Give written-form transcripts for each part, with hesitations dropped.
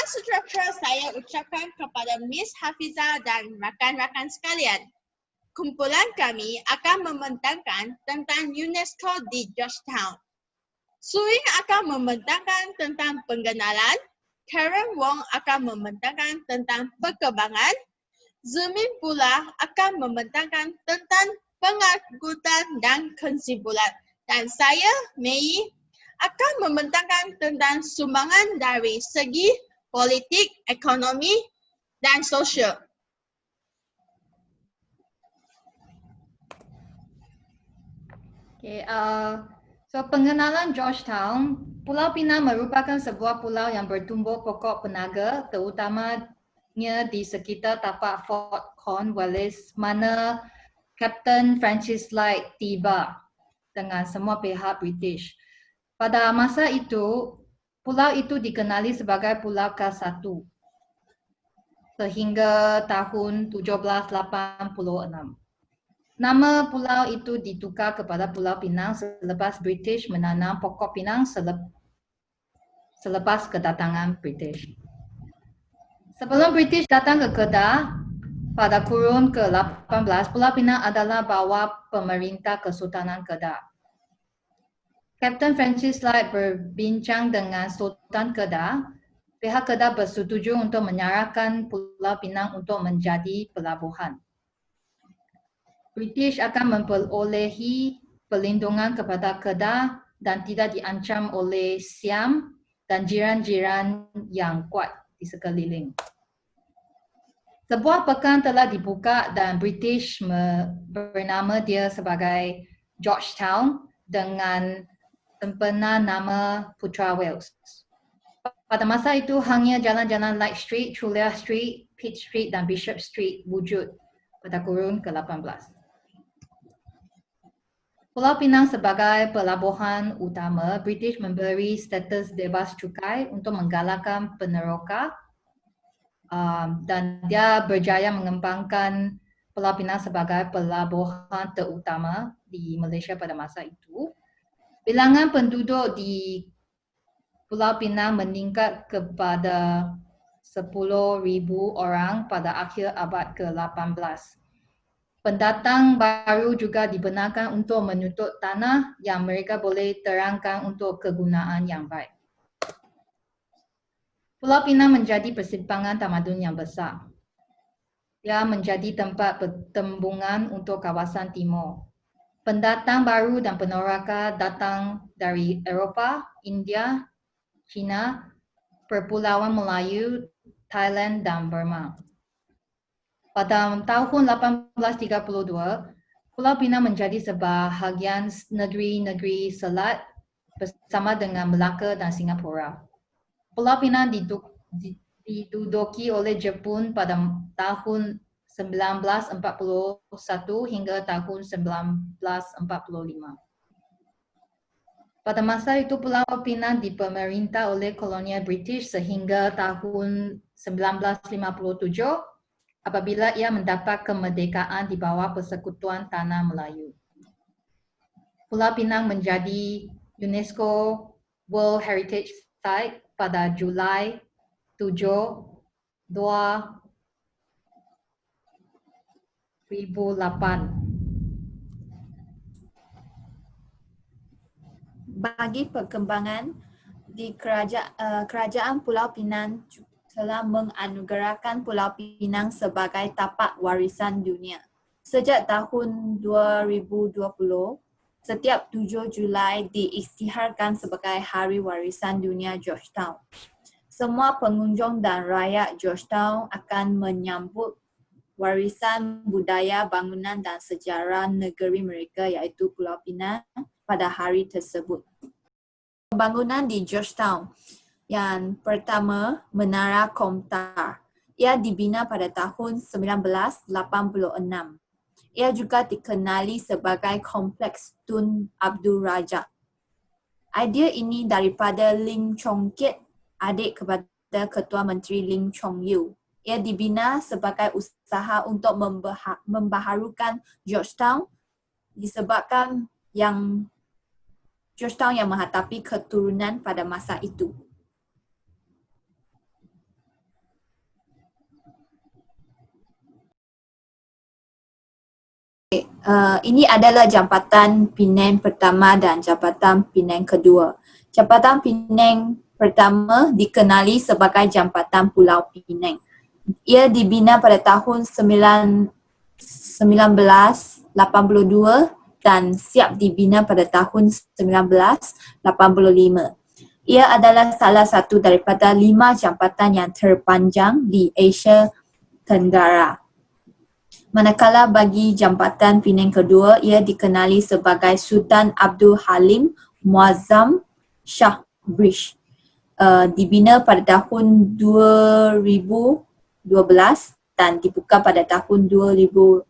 sejahtera saya ucapkan kepada Miss Hafizah dan rakan-rakan sekalian. Kumpulan kami akan membentangkan tentang UNESCO di Georgetown. Suing akan membentangkan tentang pengenalan, Karen Wong akan membentangkan tentang perkembangan, Zemin pula akan membentangkan tentang pengangkutan dan kesimpulan. Dan saya, Mei, akan membentangkan tentang sumbangan dari segi politik, ekonomi, dan sosial. Okay, so pengenalan Georgetown, Pulau Pinang merupakan sebuah pulau yang bertumbuh pokok penaga, terutamanya di sekitar tapak Fort Cornwallis, mana Kapten Francis Light tiba dengan semua pihak British. Pada masa itu, pulau itu dikenali sebagai Pulau K1 sehingga tahun 1786. Nama pulau itu ditukar kepada Pulau Pinang selepas British menanam pokok pinang selepas kedatangan British. Sebelum British datang ke Kedah pada kurun ke-18, Pulau Pinang adalah bawah pemerintah Kesultanan Kedah. Kapten Francis Light berbincang dengan Sultan Kedah. Pihak Kedah bersetuju untuk menyerahkan Pulau Pinang untuk menjadi pelabuhan. British akan memperolehi perlindungan kepada Kedah dan tidak diancam oleh Siam dan jiran-jiran yang kuat di sekeliling. Sebuah pekan telah dibuka dan British bernama dia sebagai Georgetown dengan sempena nama Putra Wales. Pada masa itu hanya jalan-jalan Light Street, Chulia Street, Pitt Street dan Bishop Street wujud pada kurun ke-18. Pulau Pinang sebagai pelabuhan utama, British memberi status bebas cukai untuk menggalakkan peneroka dan dia berjaya mengembangkan Pulau Pinang sebagai pelabuhan terutama di Malaysia pada masa itu. Bilangan penduduk di Pulau Pinang meningkat kepada 10,000 orang pada akhir abad ke-18. Pendatang baru juga dibenarkan untuk menuntut tanah yang mereka boleh terangkan untuk kegunaan yang baik. Pulau Pinang menjadi persimpangan tamadun yang besar. Ia menjadi tempat pertembungan untuk kawasan timur. Pendatang baru dan peneroka datang dari Eropah, India, China, Perpulauan Melayu, Thailand dan Burma. Pada tahun 1832, Pulau Pinang menjadi sebahagian negeri-negeri Selat bersama dengan Melaka dan Singapura. Pulau Pinang diduduki oleh Jepun pada tahun 1941 hingga tahun 1945. Pada masa itu Pulau Pinang dipemerintah oleh kolonial British sehingga tahun 1957 apabila ia mendapat kemerdekaan di bawah Persekutuan Tanah Melayu. Pulau Pinang menjadi UNESCO World Heritage Site pada Julai 7, 2008. Bagi perkembangan di Kerajaan Pulau Pinang telah menganugerahkan Pulau Pinang sebagai tapak warisan dunia. Sejak tahun 2020, setiap 7 Julai diisytiharkan sebagai Hari Warisan Dunia Georgetown. Semua pengunjung dan rakyat Georgetown akan menyambut warisan budaya, bangunan dan sejarah negeri mereka iaitu Pulau Pinang pada hari tersebut. Pembangunan di Georgetown. Yang pertama, Menara Komtar. Ia dibina pada tahun 1986. Ia juga dikenali sebagai Kompleks Tun Abdul Razak. Idea ini daripada Lim Chong Keat, adik kepada Ketua Menteri Lim Chong You. Ia dibina sebagai usaha untuk membaharukan Georgetown disebabkan Georgetown yang menghadapi keturunan pada masa itu. Ini adalah jambatan Penang pertama dan jambatan Penang kedua. Jambatan Penang pertama dikenali sebagai Jambatan Pulau Penang. Ia dibina pada tahun 1982 dan siap dibina pada tahun 1985. Ia adalah salah satu daripada 5 jambatan yang terpanjang di Asia Tenggara. Manakala bagi Jambatan Penang kedua, ia dikenali sebagai Sultan Abdul Halim Muazzam Shah Bridge. Dibina pada tahun 2012 dan dibuka pada tahun 2014.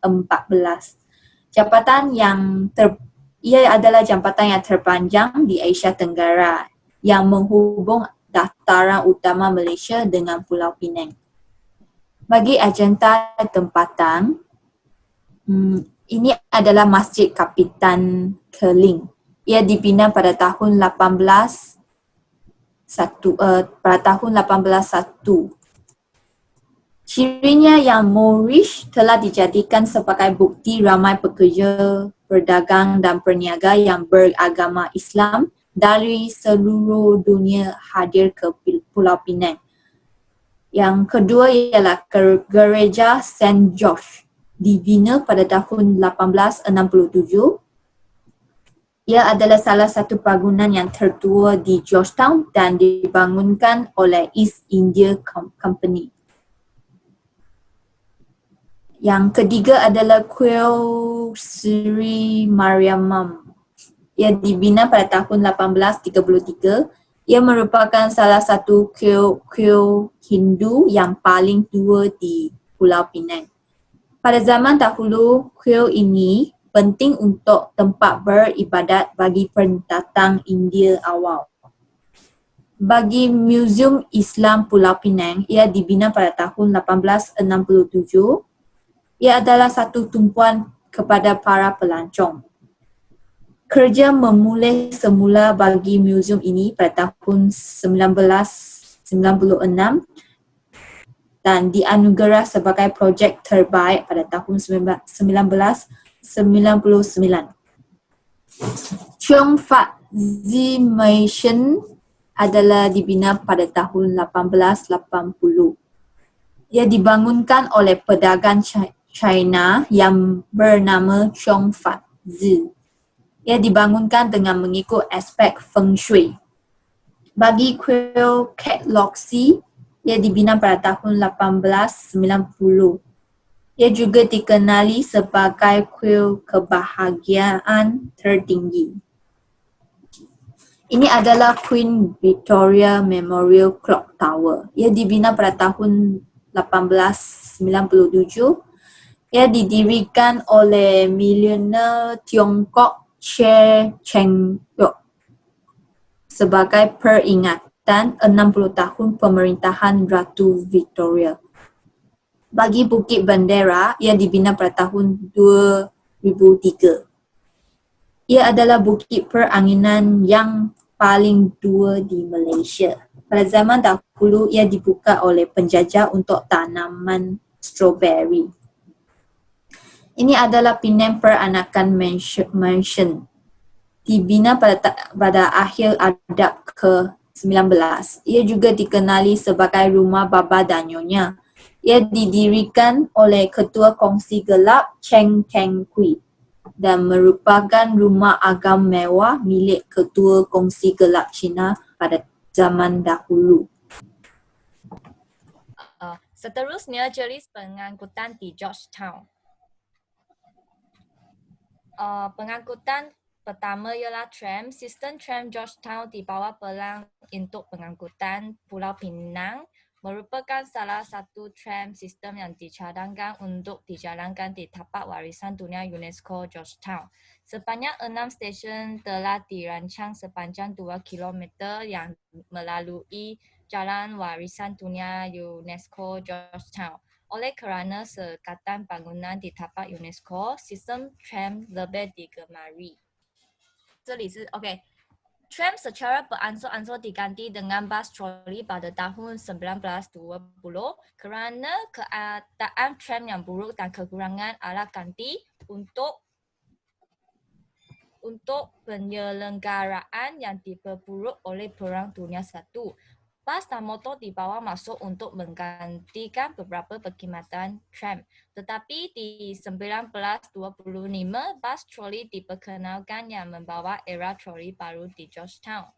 Ia adalah jambatan yang terpanjang di Asia Tenggara yang menghubung dataran utama Malaysia dengan Pulau Penang. Bagi agenda tempatan, ini adalah Masjid Kapitan Keling. Ia dibina pada tahun 1801. Cirinya yang Moorish telah dijadikan sebagai bukti ramai pekerja, berdagang dan perniaga yang beragama Islam dari seluruh dunia hadir ke Pulau Penang. Yang kedua ialah Gereja St. George, dibina pada tahun 1867. Ia adalah salah satu bangunan yang tertua di Georgetown dan dibangunkan oleh East India Company. Yang ketiga adalah Kuil Sri Mariamman. Ia dibina pada tahun 1833. Ia merupakan salah satu kuil Hindu yang paling tua di Pulau Penang. Pada zaman dahulu, kuil ini penting untuk tempat beribadat bagi pendatang India awal. Bagi Museum Islam Pulau Penang, ia dibina pada tahun 1867. Ia adalah satu tumpuan kepada para pelancong. Kerja memulai semula bagi museum ini pada tahun 1996 dan dianugerah sebagai projek terbaik pada tahun 1999. Cheong Fat Zi Mission adalah dibina pada tahun 1880. Ia dibangunkan oleh pedagang China yang bernama Cheong Fat Zi. Ia dibangunkan dengan mengikut aspek Feng Shui. Bagi kuil Ket Lok Si, ia dibina pada tahun 1890. Ia juga dikenali sebagai kuil kebahagiaan tertinggi. Ini adalah Queen Victoria Memorial Clock Tower. Ia dibina pada tahun 1897. Ia didirikan oleh milioner Tiongkok Che Cheng-yok sebagai peringatan 60 tahun pemerintahan Ratu Victoria. Bagi Bukit Bendera, ia dibina pada tahun 2003. Ia adalah bukit peranginan yang paling tua di Malaysia. Pada zaman dahulu, ia dibuka oleh penjajah untuk tanaman strawberry. Ini adalah Penang Peranakan Mansion. Dibina pada akhir abad ke-19. Ia juga dikenali sebagai Rumah Baba dan Nyonya. Ia didirikan oleh Ketua Kongsi Gelap Cheng Keng Kui dan merupakan rumah agam mewah milik Ketua Kongsi Gelap Cina pada zaman dahulu. Seterusnya, jenis pengangkutan di Georgetown. Pengangkutan pertama ialah tram. Sistem tram Georgetown dibawa pelang untuk pengangkutan Pulau Penang merupakan salah satu tram sistem yang dicadangkan untuk dijalankan di tapak warisan dunia UNESCO Georgetown. Sebanyak 6 stesen telah dirancang sepanjang 2 km yang melalui Jalan Warisan Dunia UNESCO Georgetown. Oleh kerana sekatan bangunan di tapak UNESCO, sistem tram lebih digemari. 这里是 OK。Tram secara beransur-ansur diganti dengan bus troli pada tahun 1920 kerana keadaan tram yang buruk dan kekurangan alat ganti untuk untuk penyelenggaraan yang diperburuk oleh Perang Dunia I. Bas dan motor dibawa masuk untuk menggantikan beberapa perkhidmatan tram. Tetapi di 1925, bas troli diperkenalkan yang membawa era troli baru di Georgetown.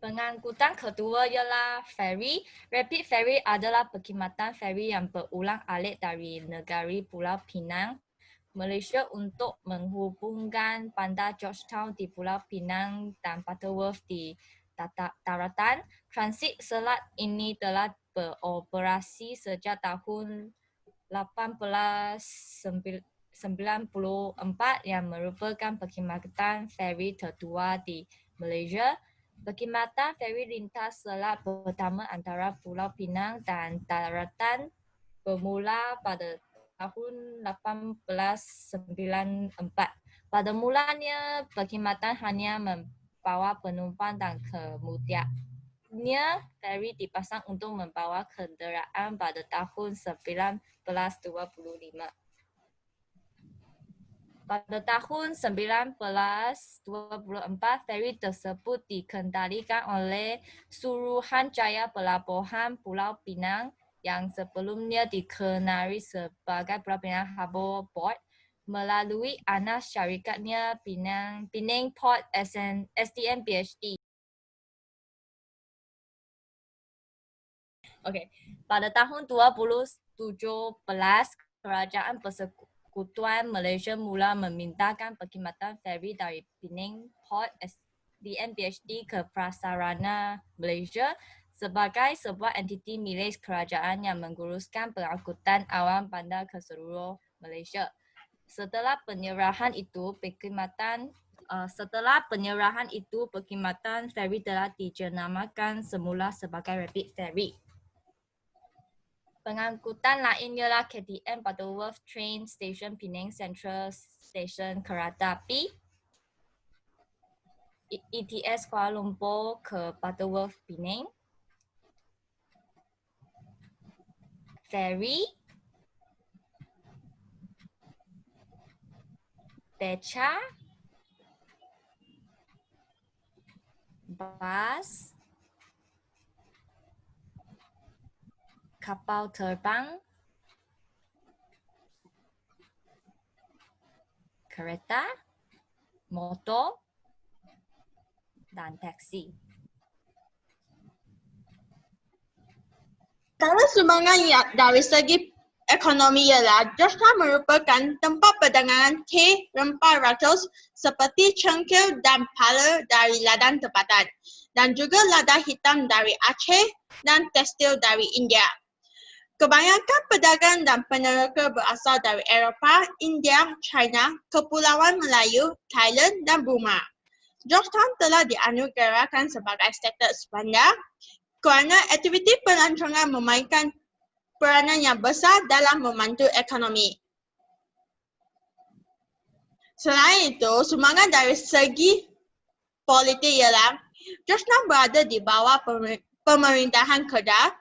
Pengangkutan kedua ialah ferry. Rapid ferry adalah perkhidmatan ferry yang berulang-alik dari negari Pulau Pinang, Malaysia untuk menghubungkan bandar Georgetown di Pulau Pinang dan Butterworth di daratan. Transit selat ini telah beroperasi sejak tahun 1894 yang merupakan perkhidmatan ferry tertua di Malaysia. Perkhidmatan ferry lintas selat pertama antara Pulau Pinang dan daratan bermula pada tahun 1894. Pada mulanya, perkhidmatan hanya membawa penumpang dan kemudiannya ferry dipasang untuk membawa kenderaan pada tahun 1925. Pada tahun 1924, ferry tersebut dikendalikan oleh Suruhanjaya Pelabuhan Pulau Pinang yang sebelumnya dikenali sebagai Pulau Pinang Harbour Board melalui anak syarikatnya Penang Port SDN PhD. Pada tahun 2017, Kerajaan Persekutuan Malaysia mula memindahkan perkhidmatan ferry dari Penang Port SDN PhD ke Prasarana Malaysia sebagai sebuah entiti milik kerajaan yang menguruskan pengangkutan awam bandar ke seluruh Malaysia. Setelah penyerahan itu, perkhidmatan ferry telah dijenamakan semula sebagai Rapid Ferry. Pengangkutan lain ialah KTM Butterworth Train Station Penang Central Station Kereta Api, ETS Kuala Lumpur ke Butterworth Penang, ferry, beca, bas, kapal terbang, kereta, motor, dan taksi. Kalau sumbangan dari segi ekonomi ialah Georgetown merupakan tempat perdagangan teh rempah ratus seperti cengkeh dan pala dari ladang tempatan dan juga lada hitam dari Aceh dan tekstil dari India. Kebanyakan pedagang dan penerka berasal dari Eropah, India, China, Kepulauan Melayu, Thailand dan Burma. Georgetown telah dianugerahkan sebagai status bandar kerana aktiviti pelancongan memainkan peranan yang besar dalam membantu ekonomi. Selain itu, sumbangan dari segi politik ialah Georgetown berada di bawah pemerintahan Kedah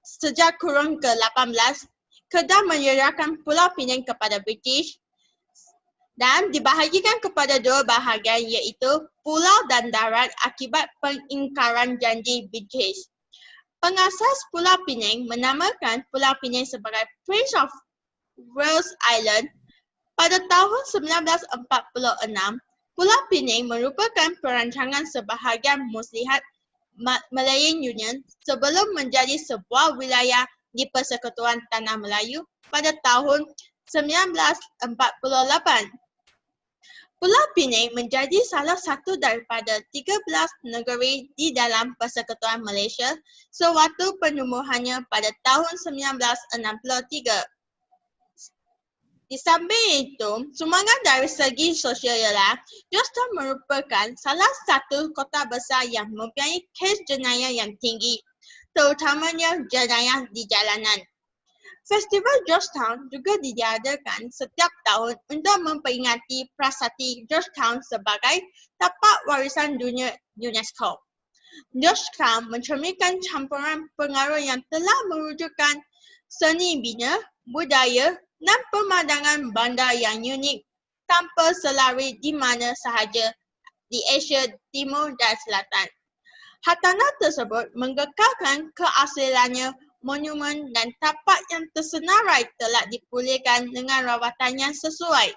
sejak kurun ke-18. Kedah menyerahkan Pulau Pinang kepada British dan dibahagikan kepada dua bahagian iaitu pulau dan darat akibat pengingkaran janji British. Pengasas Pulau Pinang menamakan Pulau Pinang sebagai Prince of Wales Island. Pada tahun 1946, Pulau Pinang merupakan perancangan sebahagian muslihat Malayan Union sebelum menjadi sebuah wilayah di Persekutuan Tanah Melayu pada tahun 1948. Pulau Pinang menjadi salah satu daripada 13 negeri di dalam Persekutuan Malaysia sewaktu penubuhannya pada tahun 1963. Di samping itu, sumbangan dari segi sosial ialah Georgetown merupakan salah satu kota besar yang mempunyai kes jenayah yang tinggi, terutamanya jenayah di jalanan. Festival Georgetown juga diadakan setiap tahun untuk memperingati prasasti Georgetown sebagai tapak warisan dunia UNESCO. Georgetown mencerminkan campuran pengaruh yang telah mewujudkan seni bina, budaya, dan pemandangan bandar yang unik tanpa selari di mana sahaja di Asia Timur dan Selatan. Hartanah tersebut mengekalkan keasliannya. Monumen dan tapak yang tersenarai telah dipulihkan dengan rawatan yang sesuai.